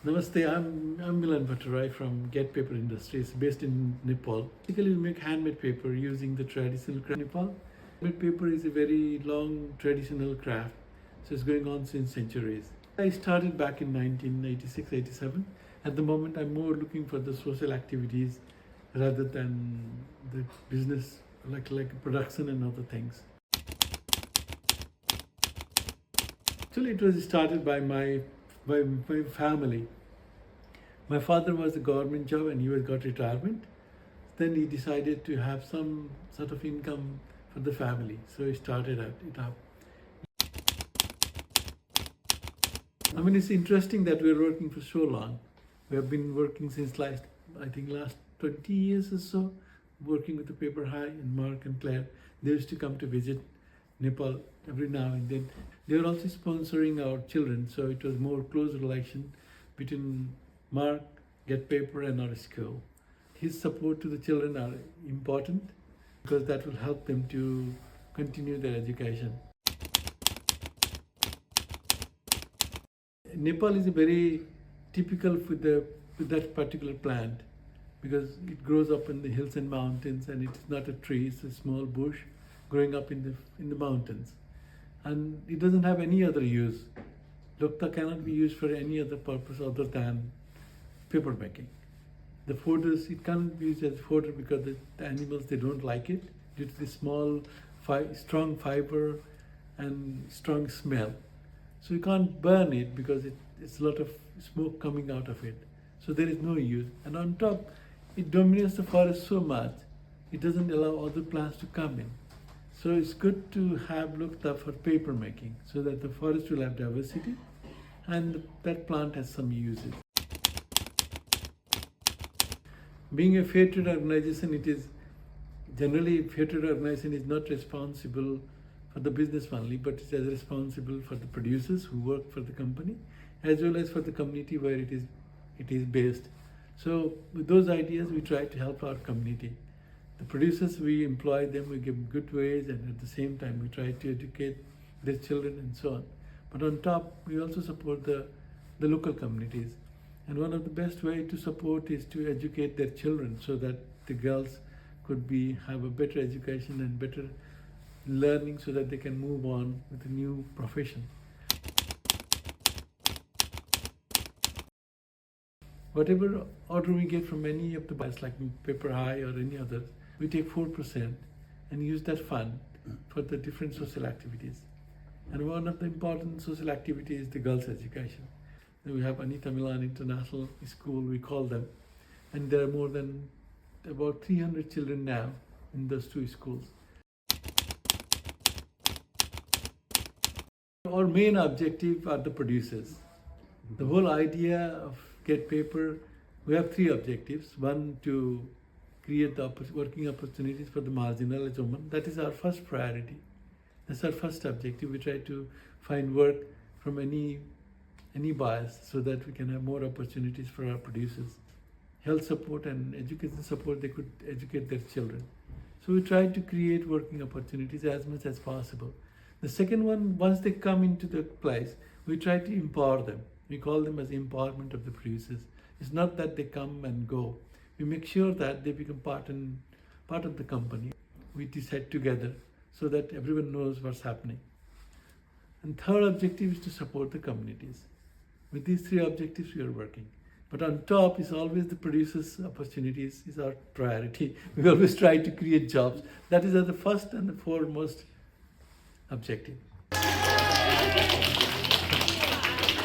Namaste, I'm Milan Bhattarai from Get Paper Industries based in Nepal. Basically, we make handmade paper using the traditional craft in Nepal. Handmade paper is a very long traditional craft, so it's going on since centuries. I started back in 1986-87. At the moment, I'm more looking for the social activities rather than the business, like production and other things. Actually, it was started by my family. My father was a government job and he got retirement. Then he decided to have some sort of income for the family. So he started it up. I mean, it's interesting that we're working for so long. We have been working since last 20 years or so, working with the Paper High and Mark and Claire. They used to come to visit Nepal every now and then. They were also sponsoring our children, so it was more close relation between Mark, Get Paper and our school. His support to the children are important because that will help them to continue their education. Nepal is a very typical with that particular plant because it grows up in the hills and mountains, and it's not a tree, it's a small bush growing up in the mountains. And it doesn't have any other use. Lokta cannot be used for any other purpose other than paper making. The fodders, it cannot be used as fodder because the animals, they don't like it due to the strong fiber and strong smell. So you can't burn it because it's a lot of smoke coming out of it. So there is no use. And on top, it dominates the forest so much, it doesn't allow other plants to come in. So it's good to have looked up for paper making so that the forest will have diversity and that plant has some uses. Being a fair trade organization, fair trade organization is not responsible for the business only, but it is responsible for the producers who work for the company as well as for the community where it is based. So with those ideas, we try to help our community. The producers, we employ them, we give them good ways, and at the same time we try to educate their children and so on. But on top, we also support the local communities. And one of the best ways to support is to educate their children so that the girls could have a better education and better learning so that they can move on with a new profession. Whatever order we get from any of the buyers, like Paper High or any others, we take 4% and use that fund for the different social activities. And one of the important social activities is the girls' education. We have Anita Milan International School, we call them, and there are more than about 300 children now in those two schools. Our main objective are the producers. The whole idea of Get Paper, we have three objectives. One, to create the working opportunities for the marginalized women. That is our first priority. That's our first objective. We try to find work from any buyers so that we can have more opportunities for our producers. Health support and education support, they could educate their children. So we try to create working opportunities as much as possible. The second one, once they come into the place, we try to empower them. We call them as empowerment of the producers. It's not that they come and go. We make sure that they become part of the company. We decide together so that everyone knows what's happening. And third objective is to support the communities. With these three objectives, we are working. But on top is always the producers' opportunities is our priority. We always try to create jobs. That is the first and the foremost objective.